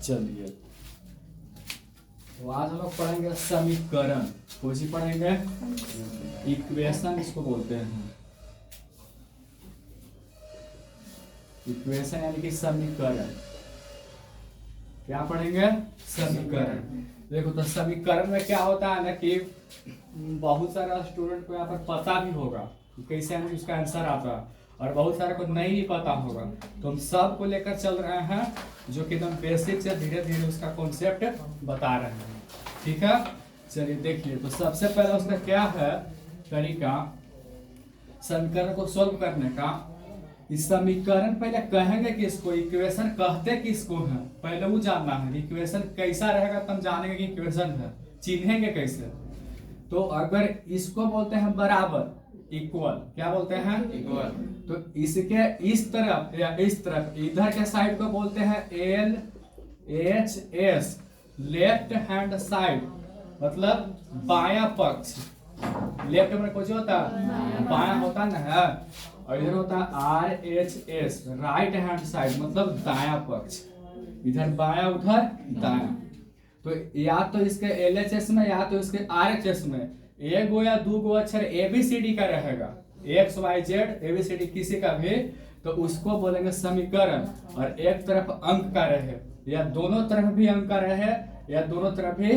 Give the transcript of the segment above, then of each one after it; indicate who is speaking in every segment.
Speaker 1: चलिए, तो आज हम लोग पढ़ेंगे समीकरण। कौन सी पढ़ेंगे? इक्वेशन इसको बोलते हैं। इक्वेशन यानी कि समीकरण। क्या पढ़ेंगे? समीकरण। देखो, तो समीकरण में क्या होता है ना कि बहुत सारा स्टूडेंट को यहाँ पर पता भी होगा कि कैसे हमें उसका आंसर आता है, और बहुत सारे को नहीं भी पता होगा। तो हम सब को लेकर चल रहे हैं, जो कि एकदम बेसिक से धीरे धीरे उसका कॉन्सेप्ट बता रहे हैं। ठीक है, चलिए देखिए। तो सबसे पहले उसका क्या है तरीका समीकरण को सोल्व करने का। इस समीकरण पहले कहेंगे कि इसको इक्वेशन कहते किसको है, पहले वो जानना है। इक्वेशन कैसा रहेगा तब जानेंगे कि इक्वेशन है, चिन्हेंगे कैसे। तो अगर इसको बोलते हैं बराबर, इक्वल। क्या बोलते हैं? इक्वल। तो इसके इस तरफ या इस तरफ, इधर के साइड को बोलते हैं L H S, left hand side, मतलब बायां पक्ष। लेफ्ट में कुछ होता है, बायां होता ना है, और इधर होता है R H S, right hand side, मतलब दायां पक्ष। इधर बायां, उधर दायां। तो या तो इसके एल एच एस में या तो इसके आर एच एस में एक गो या दो गो अक्षर एबीसीडी का रहेगा, एक्स वाई जेड एबीसीडी किसी का भी, तो उसको बोलेंगे समीकरण। और एक तरफ अंक का रहे, या दोनों तरफ भी अंक का रहे, या दोनों तरफ भी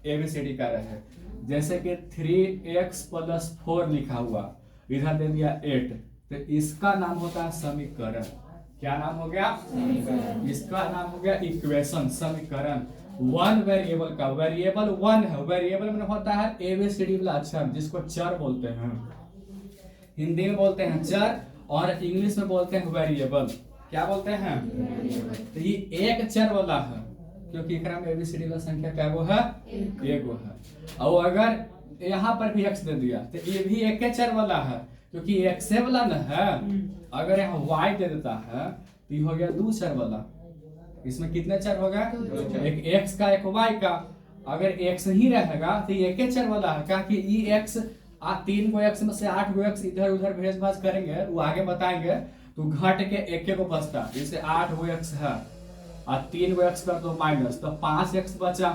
Speaker 1: एबीसीडी का रहे। जैसे कि 3x + 4 लिखा हुआ, इधर दे दिया 8, तो इसका नाम होता है समीकरण। क्या नाम हो गया? समीकरण। इसका नाम हो गया इक्वेशन, समीकरण। वन वेरिएबल का, वेरिएबल वन है, वेरिएबल में होता है एबीसीडी वाला अक्षर, जिसको चर बोलते हैं। हिंदी में बोलते हैं चर, और इंग्लिश में बोलते हैं वेरिएबल। क्या बोलते हैं? तो ये एक चर वाला है, क्योंकि एकरा में एबीसीडी वाला संख्या क्या गो है? एक गो है। और अगर यहाँ पर भी x दे दिया तो ये भी एक चर वाला है, क्योंकि x वाला न है। अगर यहाँ y दे देता है तो ये हो गया दो चर वाला। इसमें कितने चर होगा? एक x का, एक y का। अगर x ही रहेगा तो ये एक चर वाला है, क्या कि ये x 3 गो x में से 8 गो x इधर उधर भेज भाज करेंगे, वो आगे बताएंगे, तो घट के एक को बचता। जैसे 8 गो x है और 3 गो x कर दो माइनस, तो 5x बचा।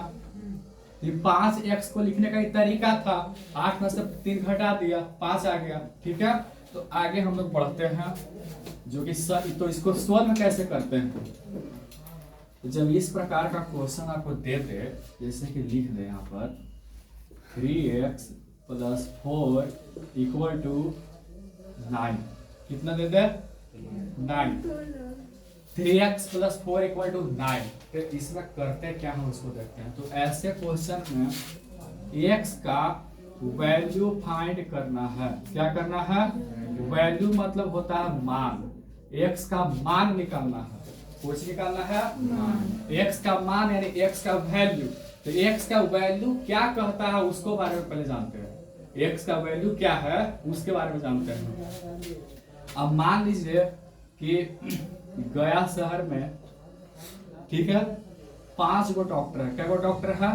Speaker 1: 5x को लिखने का एक तरीका था, 8 में से 3 घटा दिया, 5 आ गया। ठीक है, तो आगे हम लोग बढ़ते हैं, जो कि तो इसको सोल्व कैसे करते हैं। तो जब इस प्रकार का क्वेश्चन आपको दे दे, जैसे कि लिख दे यहाँ पर 3x + 4 = 9, कितना दे दे? 9। 3x + 4 = 9। तो इसमें करते क्या हम उसको देखते हैं। तो ऐसे क्वेश्चन में x का वैल्यू फाइंड करना है। क्या करना है? वैल्यू मतलब होता है मान। x का मान निकालना है। कुछ निकालना है मान। x का मान यानी x का वैल्यू। तो x का वैल्यू क्या कहता है उसको बारे में पहले जानते हैं। x का वैल्यू क्या है उसके बारे में जानते हैं। अब मान लीजिए कि गया शहर में, ठीक है, 5 गो डॉक्टर है। क्या गो डॉक्टर है?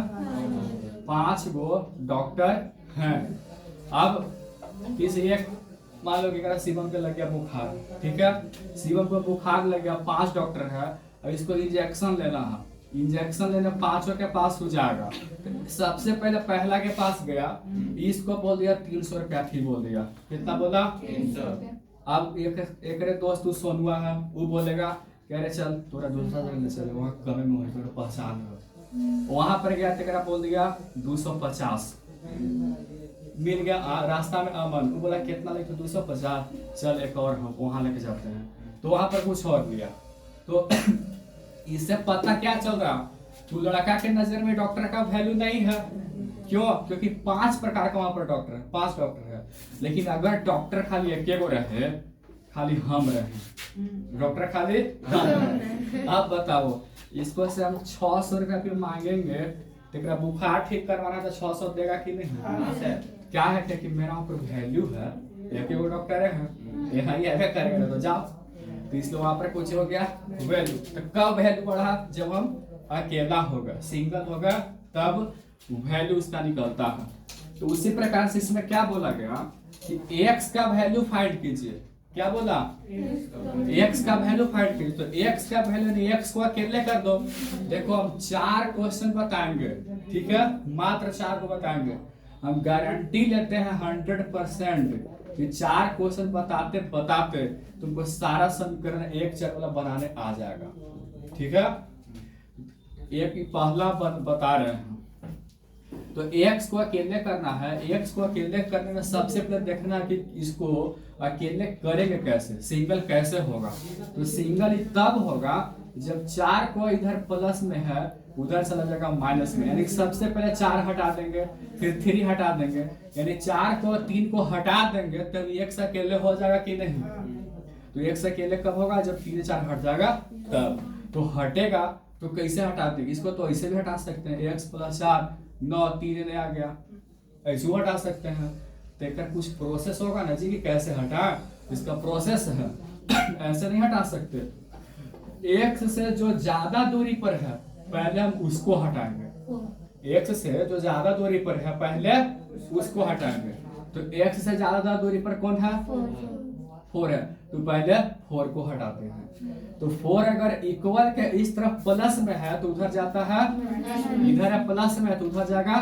Speaker 1: 5 गो डॉक्टर हैं। अब किसी एक, मान लो कि शिवम के लग गया बुखार, ठीक है, शिवम को बुखार लग गया, 5 डॉक्टर है, और इसको इंजेक्शन लेना है। इंजेक्शन लेने 5 के पास हो जाएगा। तो सबसे पहले पहला के पास गया, इसको बोल दिया 300 रुपया फी बोल दिया। कितना बोला? 300। अब एक दोस्त तू सोनुआ है, वो बोलेगा कह रहे चल तोरा दूसरा जगह ले चले, वहाँ कमे में हो, तोरा पहचान हो। वहां पर गया, तेरा बोल दिया 250। मिल गया रास्ता में अमन, वो बोला कितना लेके? 250। चल एक और हम वहां लेके जाते हैं, तो वहां पर कुछ और लिया। तो इससे पता क्या चल रहा, तू लड़का के नजर में डॉक्टर का वैल्यू नहीं है। क्यों? क्योंकि 5 प्रकार का वहां पर डॉक्टर है, 5 डॉक्टर है। लेकिन अगर डॉक्टर खाली एक गो रहे, खाली हम रहे, डॉक्टर खाली आप बताओ, इसको से हम 600 रुपया फिर मांगेंगे, तो बुखार ठीक करवाना तो 600 देगा कि नहीं? क्या है कि मेरा ऊपर वैल्यू है, एक गो डॉक्टर है, यहाँ ही ऐसा करेगा तो जाओ। तो इसलिए वहां पर कुछ हो गया वैल्यू। तो कब वैल्यू बढ़ा? जब हम अकेला होगा, सिंगल होगा, तब वैल्यू उसका निकलता है। तो उसी प्रकार से इसमें क्या बोला गया कि x का वैल्यू फाइंड कीजिए। क्या बोला, x का वैल्यू फाइंड कीजिए। तो x का वैल्यू नहीं, x को अकेले कर दो। देखो हम 4 क्वेश्चन बताएंगे, ठीक है, मात्र 4 को बताएंगे। हम गारंटी लेते हैं 100% कि 4 क्वेश्चन बताते बताते तुमको सारा समीकरण एक चर वाला बनाने आ जाएगा, ठीक है। एक पहला बता रहे हैं, तो x को अकेले करना है। x को अकेले करने में सबसे पहले देखना है कि इसको अकेले करेंगे कैसे, सिंगल कैसे होगा। तो सिंगल तब होगा जब 4 को इधर प्लस में है, उधर चला जाएगा माइनस में, यानी सबसे पहले 4 हटा देंगे, फिर 3 हटा देंगे, यानी 4 को 3 को हटा देंगे तब x अकेले हो जाएगा कि नहीं। तो x अकेले कब होगा, जब 3 4 हट जाएगा तब। तो हटेगा तो कैसे हटा देंगे, इसको तो ऐसे भी हटा सकते हैं, x + 4 9 3 आ गया, ऐसे हटा सकते हैं। तो एक कुछ प्रोसेस होगा ना जी कि कैसे हटा, इसका प्रोसेस है, ऐसे नहीं हटा सकते। x से जो ज्यादा दूरी पर है पहले हम उसको हटाएंगे, x से जो ज्यादा दूरी पर है पहले उसको हटाएंगे। तो x से ज्यादा दूरी पर कौन है, 4 है, तो पहले 4 को हटाते हैं। तो 4 अगर इक्वल के इस तरफ प्लस में है तो उधर जाता है, इधर है प्लस में तो उधर जाएगा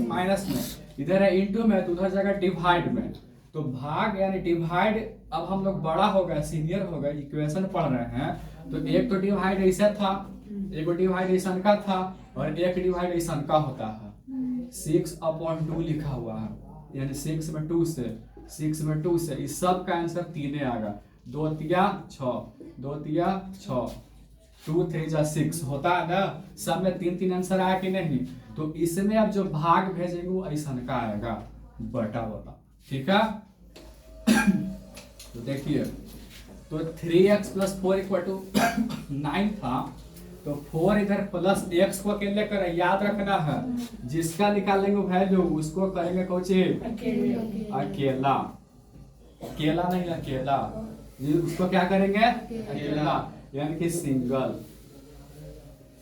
Speaker 1: माइनस में, इधर है इंटू में तो उधर जाएगा डिवाइड में। तो भाग यानी डिवाइड, अब हम लोग बड़ा हो गए, सीनियर हो गए, इक्वेशन पढ़ रहे हैं। तो एक तो डिवाइड ऐसा था, एक डिवाइड ऐसा का था, और एक डिवाइड ऐसा का होता है। 6/2 लिखा हुआ है, यानी 6 में 2 से इस सब का आंसर 3 आएगा। 2 तिया 6, 2 तिया 6, 2 3 6 होता है ना, सब में 3 3 आंसर आया कि नहीं। तो इसमें अब जो भाग भेजेंगे वो ऐसा का आएगा, बटा बटा, ठीक है। तो देखिए, तो 3x + 4 = 9 था, तो 4 इधर प्लस x को अकेले करें, याद रखना है जिसका निकालेंगे वैल्यू उसको करेंगे कोची अकेला, अकेला नहीं अकेला, उसको क्या करेंगे अकेला, यानी कि सिंगल,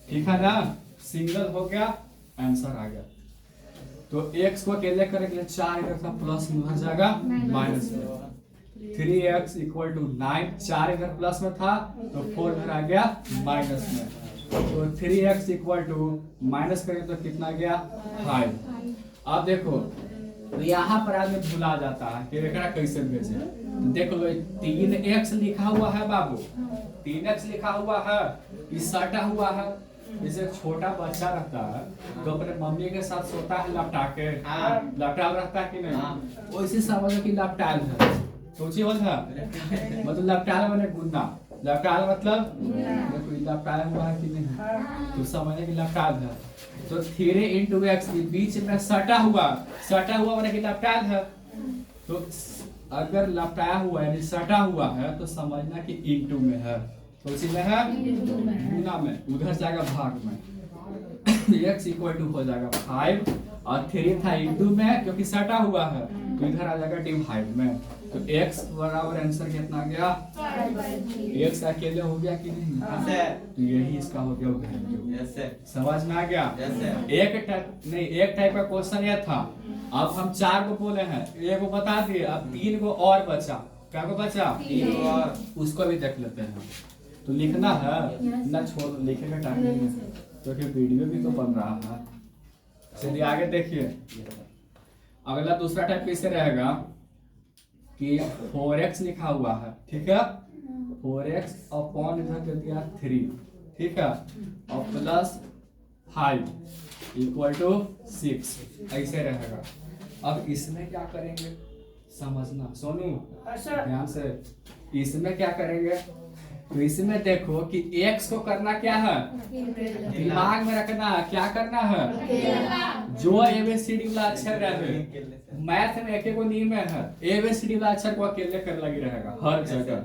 Speaker 1: ठीक है ना। सिंगल हो गया, आंसर आ गया। तो x को अकेले करेंगे 4 इधर था प्लस में उधर जाएगा माइनस में, 3x = 9, 4 इधर प्लस में था तो 4 इधर आ गया माइनस में। तो 3x = माइनस करेंगे तो कितना गया 5। अब देखो तो यहाँ पर आदमी भुला जाता है कि एकरा कैसे भेजे। तो देख लो 3x लिखा हुआ है बाबू, 3x लिखा हुआ है, इस सटा हुआ है। जैसे छोटा बच्चा रहता है तो अपने मम्मी के साथ सोता है लपटा के, लपटाल रहता है कि नहीं, वैसे समझो कि लपटाल है, सोची हो था मतलब लपटाल मैंने गुन्ना, लपटाल मतलब देखो लपटाया हुआ है कि नहीं, तो समझने की लपटाल है। तो 3 × x के बीच में सटा हुआ मैंने कि लपटाल है। तो अगर लपटाया हुआ यानी सटा हुआ है तो समझना कि इंटू में है, तो उसी में है गुना में, उधर जाएगा भाग में। x = हो जाएगा 5 और 3 था इंटू में क्योंकि सटा हुआ है, तो इधर आ जाएगा डिवाइड में। तो x बराबर आंसर कितना गया 5/3। x अकेले हो गया कि नहीं, तो यही इसका हो गया वैल्यू। समझ में आ गया। एक टाइप का क्वेश्चन ये था। अब हम 4 को बोले हैं, एक को बता दिए, अब 3 को और बचा। क्या को बचा 3 और, उसको भी देख लेते हैं। तो लिखना है ना, छोड़ लिखे का टाइम नहीं है तो फिर वीडियो भी तो बन रहा है। चलिए आगे देखिए, अगला दूसरा टाइप कैसे रहेगा कि 4x लिखा हुआ है, ठीक है, 4x अपॉन इधर कर दिया 3, ठीक है, और प्लस 5 = 6, ऐसे रहेगा। अब इसमें क्या करेंगे समझना, सोनू ध्यान से, इसमें क्या करेंगे। तो इसमें देखो कि x को करना क्या है, दिमाग में रखना है, क्या करना है, जो ABCD वाला अक्षर रहे, मैथ में एक को नियम है, ABCD वाला अक्षर को अकेले कर लगी रहेगा हर जगह।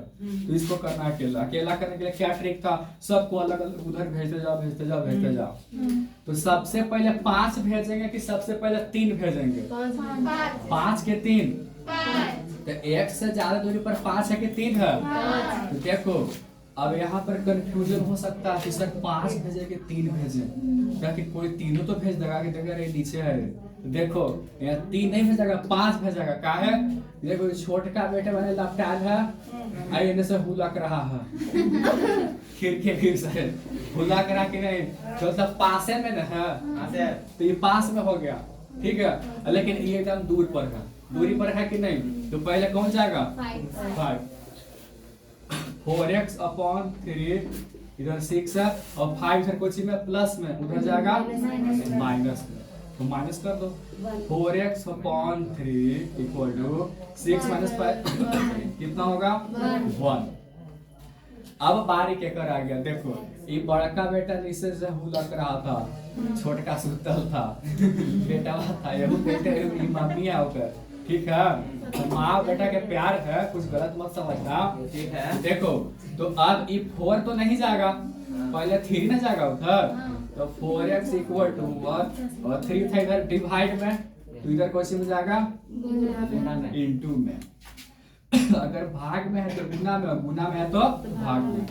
Speaker 1: तो इसको करना अकेला, अकेला करने के लिए क्या ट्रिक था, सबको अलग अलग उधर भेजते जाओ। तो सबसे पहले 5 भेजेंगे कि सबसे पहले 3 भेजेंगे, 5 के 3, तो x से ज्यादा दूरी पर 5 है कि 3 है। तो देखो अब यहाँ पर कंफ्यूजन हो सकता है कि सर 5 भेजे कि 3 भेजे, क्या कि कोई तीनों तो भेज देगा कि देखो ये नीचे है, देखो यहाँ 3 नहीं भेजेगा 5 भेजेगा। क्या है देखो छोटका बेटे वाले लपटाल है आई इन्हें से हुलक रहा है खिड़की से हुलक रहा कि नहीं, तो सब पासे में ना है तो ये पास में हो गया, ठीक है। लेकिन ये एकदम दूर पर है, दूरी पर है कि नहीं, तो पहले कौन जाएगा 5 4x अपॉन 3 इधर 6 है और 5 इधर कोची में प्लस में उधर जाएगा माइनस में, तो माइनस कर दो 4x upon 3 equal to 6 minus 5 कितना होगा 1। अब बारी के कर आ गया, देखो ये बड़का बेटा नीचे से हुलक रहा था, छोटका सुतल था बेटा था यही बेटे ये मम्मी है ओकर, ठीक है। तो माँ बेटा के प्यार है, कुछ गलत मत समझना, ठीक है। देखो तो अब ये 4 तो नहीं जाएगा, पहले 3 ना जाएगा उधर, तो 4x इक्वल टू 1 और 3 था इधर डिवाइड में, तो इधर कौन में जाएगा इनटू में। अगर भाग में है तो गुना में, गुना में है तो भाग में,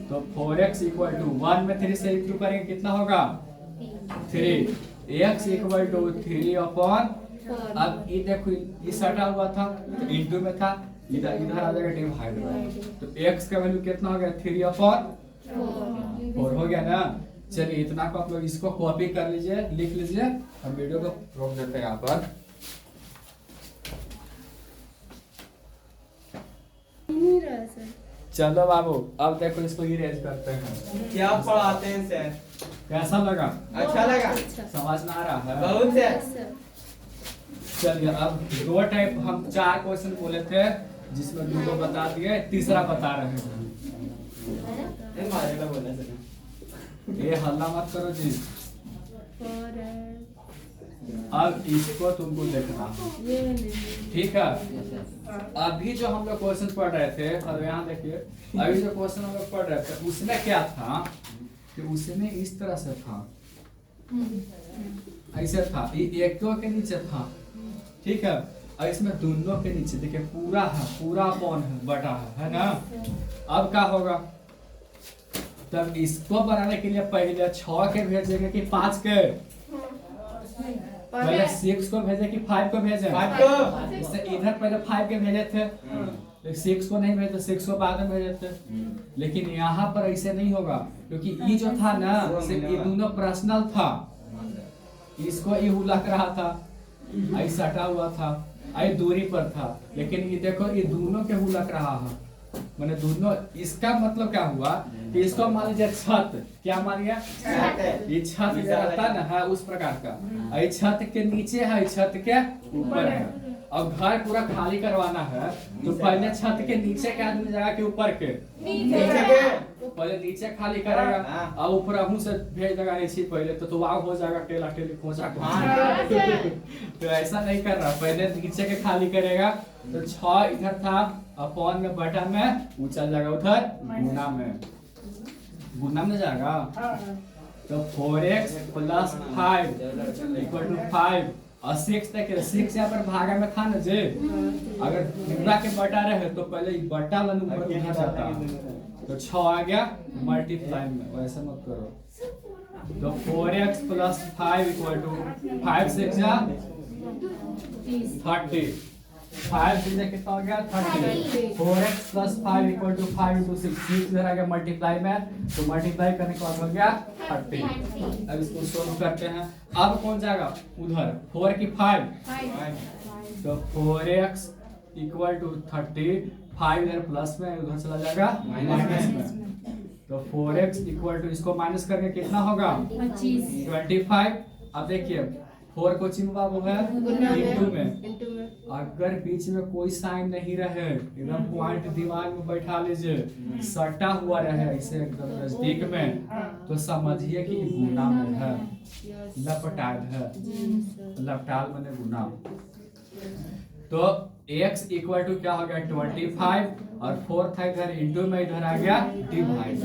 Speaker 1: तो 4x इक्वल टू 1 में 3 से इंटू करेंगे कितना होगा 3, x इक्वल टू 3 अपॉन, अब ये देखो ये सटा हुआ था तो इंटू में था, इधर इधर आ जाएगा डिवाइड में, तो x का वैल्यू कितना हो गया 3 अपॉन 4 हो गया ना। चलिए इतना को आप लोग इसको कॉपी कर लीजिए, लिख लीजिए, हम वीडियो को रोक देते हैं यहाँ पर। चलो बाबू अब देखो इसको इरेज करते हैं।
Speaker 2: क्या पढ़ाते हैं सर?
Speaker 1: कैसा लगा?
Speaker 2: अच्छा लगा,
Speaker 1: समझ में आ रहा है?
Speaker 2: बहुत है।
Speaker 1: चलिए अब 2 टाइप हम 4 क्वेश्चन बोले थे जिसमें 2 बता दिए, तीसरा बता रहे हैं। ये हल्ला मत करो जी। अब इसको तुमको देखना है, ठीक है। अभी जो हम लोग क्वेश्चन पढ़ रहे थे, और यहाँ देखिए अभी जो क्वेश्चन हम लोग पढ़ रहे थे उसमें क्या था कि उसमें इस तरह से था, ऐसे था, ये एक के नीचे था, ठीक है। और इसमें दोनों के नीचे देखिए पूरा है, पूरा अपॉन है, बटा है ना। अब क्या होगा, तब इसको बनाने के लिए पहले 6 के भेजेंगे कि 5 के, पहले 6 को भेजे कि 5 को भेजे,
Speaker 2: 5 को।
Speaker 1: इससे इधर पहले 5 के भेजे थे, 6 को नहीं भेजे, 6 को बाद में भेजे थे। लेकिन यहाँ पर ऐसे नहीं होगा, क्योंकि ये जो था ना सिर्फ ये दोनों पर्सनल था, इसको ये हुलक रहा था, ऐसा सटा हुआ था, आई दूरी पर था, लेकिन ये देखो ये दोनों के हुलक रहा है, मैंने दोनों। इसका मतलब क्या हुआ कि इसको मान लीजिए छत, क्या मान लिया ये छत जो रहता ना है उस प्रकार का, ये छत के नीचे है, छत के ऊपर है। अब घर पूरा खाली करवाना है तो पहले छत के नीचे के आदमी जाएगा कि ऊपर के, पहले नीचे खाली करेगा और ऊपर अहू से भेज देगा नीचे पहले, तो वाव हो जाएगा टेला टेली खोजा तो ऐसा नहीं कर रहा, पहले नीचे के खाली करेगा। तो 6 इधर था अपॉन में बटा में, वो चल जाएगा उधर गुना में, गुना में जाएगा। तो 4x प्लस 5 इक्वल टू 5 और 6 तक 6 यहाँ पर भागा में था ना जे, अगर पूरा के बटा रहे तो पहले बटा वाला ऊपर उधर जाता, तो 6 आ गया मल्टीप्लाई में, वैसे मत करो। तो 4x प्लस 5 इक्वल टू 5 से 30, 5 से कितना हो गया 30, 4x plus 5 equal to 5 into 6 इधर आ गया मल्टीप्लाई में, तो मल्टीप्लाई करने के बाद हो गया 30। अब इसको सोल्व करते हैं, अब कौन जाएगा उधर 4 की 5, तो 4x इक्वल टू 30, 5 इधर प्लस में उधर चला जाएगा माइनस में, तो 4x इक्वल टू इसको माइनस करके कितना होगा 25। अब देखिए 4 को चिन्ह है इंटू में, अगर बीच में कोई साइन नहीं रहे, एकदम पॉइंट दिमाग में बैठा लीजिए, सटा हुआ रहे इसे एकदम नजदीक में, तो समझिए कि गुना में है, लपटाल है, लपटाल मैंने गुना। तो x इक्वल टू क्या हो गया 25 और 4 था इधर इंटू में, इधर आ गया डिवाइड,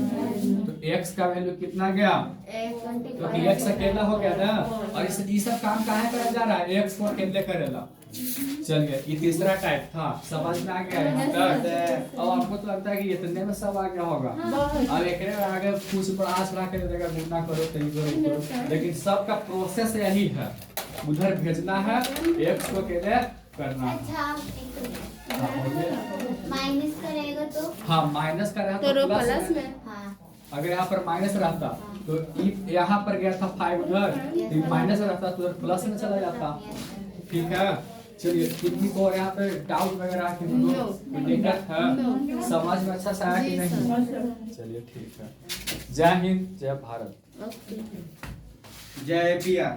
Speaker 1: तो x का वैल्यू कितना गया, तो x अकेला हो गया ना। और इस सब काम कहाँ करा जा रहा है, x को अकेले करेला, चलिए ये तीसरा टाइप था, समझ में आ गया यहाँ तक? अब आपको तो लगता है कि इतने में सब आ गया होगा। अब एक में आगे कुछ बढ़ा चढ़ा के देगा, गुना करो तई करो, लेकिन सबका प्रोसेस यही है, उधर भेजना है, एक्स को के लिए करना है।
Speaker 3: अच्छा माइनस करेगा तो
Speaker 1: हाँ माइनस का रहा
Speaker 4: तो
Speaker 1: प्लस
Speaker 4: प्लस
Speaker 1: में।
Speaker 4: में
Speaker 3: हाँ
Speaker 1: अगर यहाँ पर माइनस रहता तो यहाँ पर गया था 5 उधर, तो माइनस रहता तो उधर प्लस में चला जाता। ठीक है, चलिए कितनी को और यहाँ पे डाउट वगैरह है किसी को? कोई दिक्कत है? समझ में अच्छा से आया कि नहीं? चलिए ठीक है। जय हिंद, जय भारत।
Speaker 4: ओके।
Speaker 2: जय पिया।